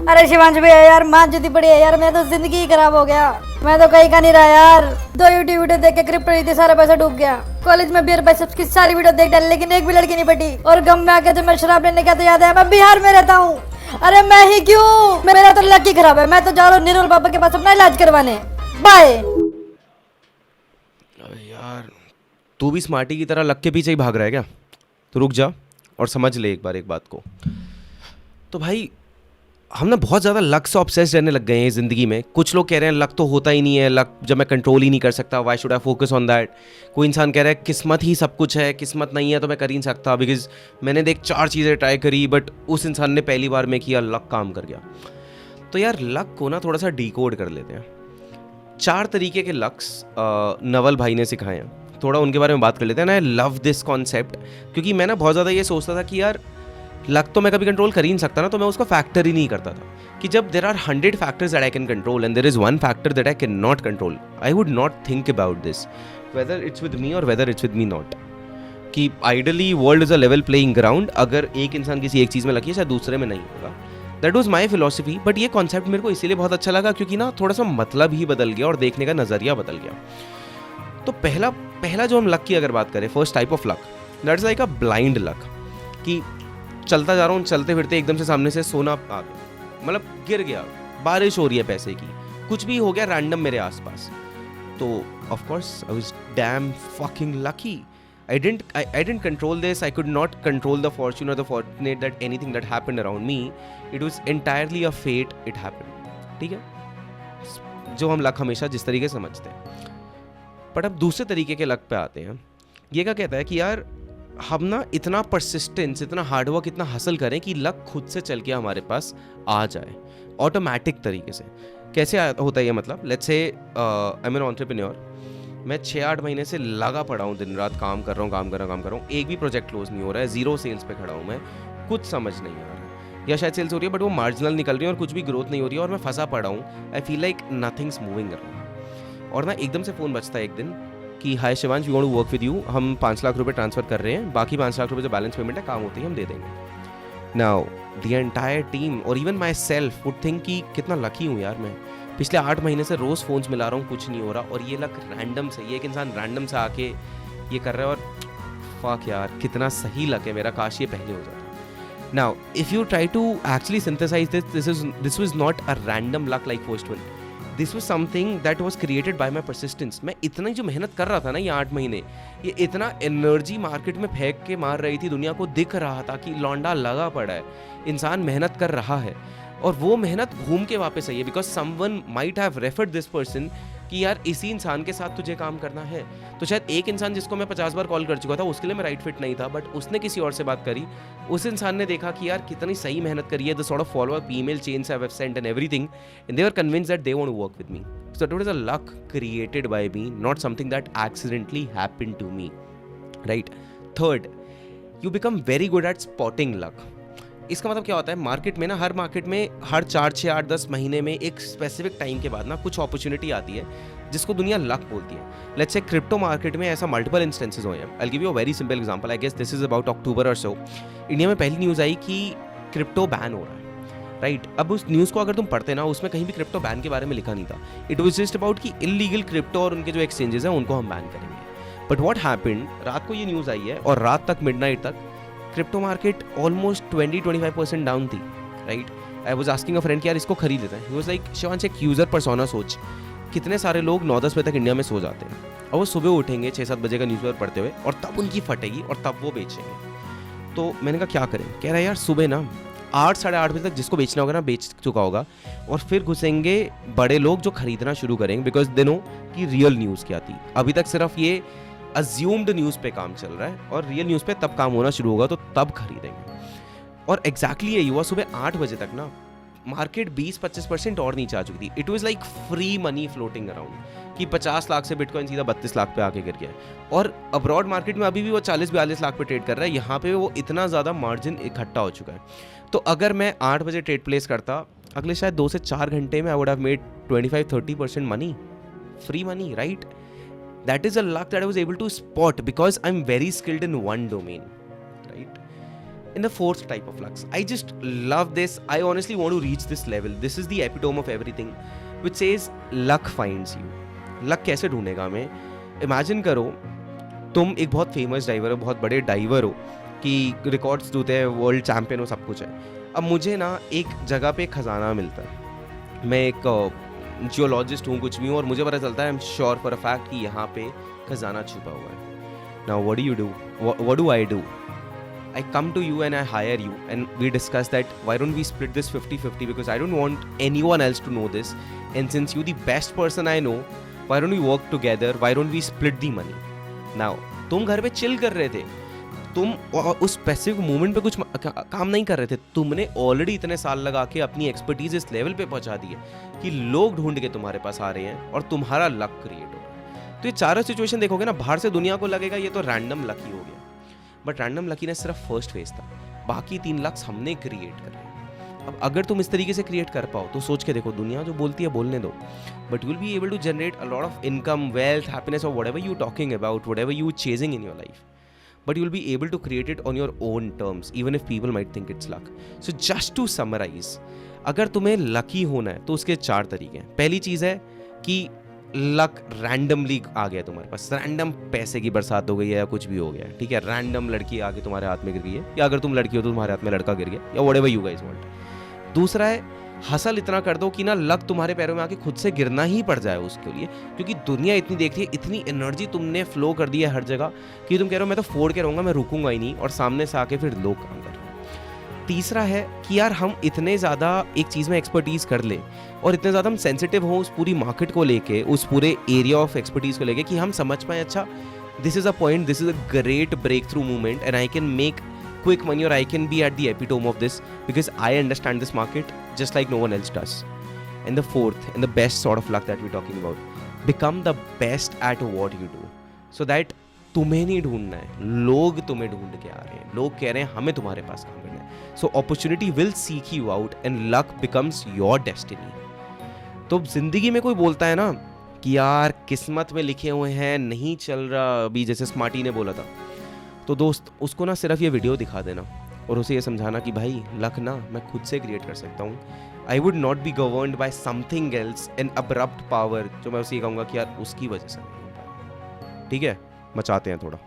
अरे शिवांश भैया यार माँ जुदी पड़ी है यार, मैं तो जिंदगी ही खराब हो गया। मैं तो कहीं का नहीं रहा यार। 2 यूट्यूब वीडियो देख के क्रिप्टो रही थी, सारा पैसा डूब गया। कॉलेज में बियर बाइसेप्स की सारी वीडियो देख डाली, लेकिन एक भी लड़की नहीं पटी। और गम में आके जब मैं शराब लेने गया तो याद है मैं बिहार में रहता हूँ। अरे मैं ही क्यों, मेरा तो लक ही खराब है। मैं तो जा रहा हूँ निरोल बाबा के पास अपना इलाज करवाने। बाय। अबे यार, तू भी स्मार्टी की तरह लक के पीछे ही भाग रहा है क्या? तो रुक जा और समझ ले एक बार एक बात को। तो भाई, हम ना बहुत ज़्यादा लक से ऑब्सेस्ड रहने लग गए हैं ज़िंदगी में। कुछ लोग कह रहे हैं लक तो होता ही नहीं है, लक जब मैं कंट्रोल ही नहीं कर सकता, why should I focus on that. कोई इंसान कह रहा है किस्मत ही सब कुछ है, किस्मत नहीं है तो मैं कर ही नहीं सकता, बिकॉज मैंने देख 4 चीज़ें ट्राई करी बट उस इंसान ने पहली बार में किया, लक काम कर गया। तो यार लक को ना थोड़ा सा डिकोड कर लेते हैं। 4 तरीके के लक्स नवल भाई ने सिखाए हैं, थोड़ा उनके बारे में बात कर लेते हैं ना। आई लव दिस कॉन्सेप्ट, क्योंकि मैं ना बहुत ज़्यादा ये सोचता था कि यार लक तो मैं कभी कंट्रोल कर ही नहीं सकता ना, तो मैं उसका फैक्टर ही नहीं करता था कि जब there are 100 factors that I can control and there is 1 factor that I can not control, I would not think about this whether it's with me or whether it's with me not. कि ideally world is a level playing ground, अगर एक इंसान किसी एक चीज़ में lucky है शायद दूसरे में नहीं होगा। That was my philosophy. But ये कॉन्सेप्ट मेरे को इसीलिए बहुत अच्छा लगा क्योंकि ना थोड़ा सा मतलब ही बदल गया और देखने का नज़रिया बदल गया। तो पहला जो हम लक की अगर बात करें, first type of luck, that is like a blind luck. कि चलता जा रहा हूँ, चलते फिरते एकदम से सामने से सोना आ गया, मतलब गिर गया, बारिश हो रही है पैसे की, कुछ भी हो गया रैंडम मेरे आसपास, तो of course I was dam fucking lucky. I didn't control this. I could not control the fortune or the fortunate that anything that happened around me. It was entirely a fate. It happened. ठीक है, जो हम luck हमेशा जिस तरीके से समझते हैं। बट अब दूसरे तरीके के लक पे आते हैं। ये क्या कहता है कि यार हम ना इतना परसिस्टेंस, इतना हार्डवर्क, इतना हसल करें कि लक खुद से चल के हमारे पास आ जाए ऑटोमेटिक तरीके से। कैसे होता है ये? मतलब let's say I am an entrepreneur, मैं 6-8 महीने से लगा पड़ा हूँ, दिन रात काम कर रहा हूँ, एक भी प्रोजेक्ट क्लोज नहीं हो रहा है, 0 सेल्स पे खड़ा हूँ मैं, कुछ समझ नहीं आ रहा है, या शायद सेल्स हो रही है बट वो मार्जिनल निकल रही है और कुछ भी ग्रोथ नहीं हो रही है और मैं फंसा पड़ा हूँ। I feel like nothings moving around. और ना एकदम से फ़ोन बजता है एक दिन कि hi Shivansh, we want to work with you, हम 5 लाख रुपए ट्रांसफर कर रहे हैं, बाकी 5 लाख रुपए जो बैलेंस पेमेंट है काम होती है हम दे देंगे। नाउ द एंटायर टीम और even my self would think कि कितना लकी हूँ यार मैं, पिछले 8 महीने से रोज़ फ़ोन्स मिला रहा हूँ, कुछ नहीं हो रहा, और ये लक रैंडम से, ये एक इंसान रैंडम से आके ये कर रहा है, और फक यार कितना सही लक है मेरा, काश ये पहले हो जाता। Now if you try to actually synthesize this was not a random luck like first one, this was something that was created by my persistence. मैं इतना जो मेहनत कर रहा था ना ये 8 महीने, ये इतना एनर्जी मार्केट में फेंक के मार रही थी, दुनिया को दिख रहा था कि लौंडा लगा पड़ा है, इंसान मेहनत कर रहा है, और वो मेहनत घूम के वापस आई है because someone might have referred this person कि यार इसी इंसान के साथ तुझे काम करना है। तो शायद एक इंसान जिसको मैं 50 बार कॉल कर चुका था उसके लिए मैं राइट फिट नहीं था, बट उसने किसी और से बात करी, उस इंसान ने देखा कि यार कितनी सही मेहनत करी है, the sort of follow up email chains I have sent and everything, and they were convinced that they want to work with me. So that was a luck created by me, not something that accidentally happened to me, right. Third, you become very good at spotting luck. इसका मतलब क्या होता है, market में ना, हर market में हर 4, 6, 8, 10 महीने में एक स्पेसिफिक टाइम के बाद ना कुछ अपॉर्चुनिटी आती है जिसको दुनिया लक बोलती है। लेट्स से क्रिप्टो मार्केट में ऐसा मल्टीपल इंस्टेंसेस हुए हैं। I will give you a very simple example, I guess this is about October or so, India में पहली न्यूज़ आई कि क्रिप्टो बैन हो रहा है, राइट। अब उस न्यूज़ को अगर तुम पढ़ते ना, उसमें कहीं भी क्रिप्टो बैन के बारे में लिखा नहीं था, इट वॉज जस्ट अबाउट कि इलीगल क्रिप्टो और उनके जो एक्सचेंजेस हैं उनको हम बैन करेंगे। बट वॉट हैपेंड, रात को ये न्यूज़ आई है और रात तक मिडनाइट तक क्रिप्टो मार्केट ऑलमोस्ट 20-25% डाउन थी, right. I was asking a friend कि यार इसको खरीद लेते हैं, ही वाज लाइक शिवांश एक यूज़र पर्सोना सोच, कितने सारे लोग 9-10 बजे तक इंडिया में सो जाते हैं और वो सुबह उठेंगे 6-7 बजे का न्यूज़पेपर पढ़ते हुए और तब उनकी फटेगी और तब वो बेचेंगे। तो मैंने कहा क्या करें, कह रहा है यार सुबह ना 8-8:30 बजे तक जिसको बेचना होगा ना बेच चुका होगा, और फिर घुसेंगे बड़े लोग जो खरीदना शुरू करेंगे, बिकॉज दे नो कि रियल न्यूज़ क्या थी। अभी तक सिर्फ ये अज्यूम्ड न्यूज़ पे काम चल रहा है और रियल न्यूज़ पे तब काम होना शुरू होगा तो तब खरीदेंगे। और एग्जैक्टली यही हुआ, सुबह 8 बजे तक ना मार्केट 20-25% और नीचे आ चुकी थी। It was like free money floating around कि 50 लाख से बिटकॉइन सीधा 32 लाख पे आके गिर गया। और अब्रॉड मार्केट में अभी भी वो 40-42 लाख पे ट्रेड कर रहा है, यहाँ पे वो इतना ज़्यादा मार्जिन इकट्ठा हो चुका है। तो अगर मैं 8 बजे ट्रेड प्लेस करता, अगले शायद 2 से 4 घंटे में I would have made 25-30% money, free money, right. That is a luck that I was able to spot because I'm very skilled in one domain, right? In the fourth type of lux, I just love this. I honestly want to reach this level. This is the epitome of everything, which says luck finds you. Luck कैसे ढूंढेगा हमें? Imagine करो तुम एक बहुत famous driver हो, बहुत बड़े driver हो कि रिकॉर्ड्स टूटे हैं, वर्ल्ड चैम्पियन हो, सब कुछ है. अब मुझे ना एक जगह पे खजाना मिलता है. मैं एक जियोलॉजिस्ट हूँ, कुछ भी हूँ, और मुझे पता चलता है, I am sure for a fact कि यहाँ पे खजाना छुपा हुआ है. Now what do you do? What do I do? I come to you and I hire you and we discuss that why don't we split this 50-50 because I don't want anyone else to know this, and since you're the best person I know, why don't we work together, why don't we split the money. Now तुम घर पे chill कर रहे थे, तुम उस specific moment पे कुछ काम नहीं कर रहे थे, तुमने ऑलरेडी इतने साल लगा के अपनी एक्सपर्टीज इस लेवल पे पहुंचा दी है कि लोग ढूंढ के तुम्हारे पास आ रहे हैं और तुम्हारा लक क्रिएट हो रहा है. तो ये चारों सिचुएशन देखोगे ना, बाहर से दुनिया को लगेगा ये तो रैंडम लकी हो गया, बट रैंडम लकीनेस सिर्फ फर्स्ट फेज था, बाकी 3 लक्स हमने क्रिएट करे. अब अगर तुम इस तरीके से क्रिएट कर पाओ तो सोच के देखो, दुनिया जो बोलती है बोलने दो, but you will be able to generate a lot of income, wealth, happiness or whatever you talking about, whatever you chasing in your life, but you will be able to create it on your own terms, even if people might think it's luck. So just to summarize, अगर तुम्हें lucky होना है तो उसके 4 तरीके हैं. पहली चीज़ है कि लक रैंडमली आ गया तुम्हारे पास, रैंडम पैसे की बरसात हो गई है या कुछ भी हो गया है, ठीक है, रैंडम लड़की आके तुम्हारे हाथ में गिर गई है, या अगर तुम लड़की हो तो तुम्हारे हाथ में लड़का गिर गया, या व्हाटएवर यू गाइस वांट. दूसरा है हसल इतना कर दो कि ना लक तुम्हारे पैरों में आके खुद से गिरना ही पड़ जाए उसके लिए, क्योंकि दुनिया इतनी देख रही है, इतनी एनर्जी तुमने फ्लो कर दी है हर जगह कि तुम कह रहे हो मैं तो फोड़ के रहूँगा, मैं रुकूंगा ही नहीं, और सामने से आके फिर लोग काम कर रहे हैं. तीसरा है कि यार हम इतने ज़्यादा एक चीज़ में एक्सपर्टीज़ कर ले और इतने ज़्यादा हम सेंसिटिव हों उस पूरी मार्केट को लेके, उस पूरे एरिया ऑफ एक्सपर्टीज़ को लेके, कि हम समझ पाएँ अच्छा this is a point, this is a great breakthrough movement and I can make quick money, or I can be at the epitome of this because I understand this market just like no one else does. And the fourth and the best sort of luck that we're talking about, become the best at what you do so that तुम्हें नहीं ढूंढना है, लोग तुम्हें ढूंढ के आ रहे हैं, लोग कह रहे हैं हमें तुम्हारे पास काम करना है. So opportunity will seek you out and luck becomes your destiny. तो जिंदगी में कोई बोलता है ना कि यार किस्मत में लिखे हुए हैं, नहीं चल रहा अभी, जैसे स्मार्टी ने बोला था, तो दोस्त उसको ना सिर्फ ये वीडियो दिखा देना और उसे ये समझाना कि भाई लक ना मैं खुद से क्रिएट कर सकता हूँ. I would not be governed by something else, an abrupt power, जो मैं उसे ये कहूँगा कि यार उसकी वजह से नहीं हो पाया. ठीक है, मचाते हैं थोड़ा.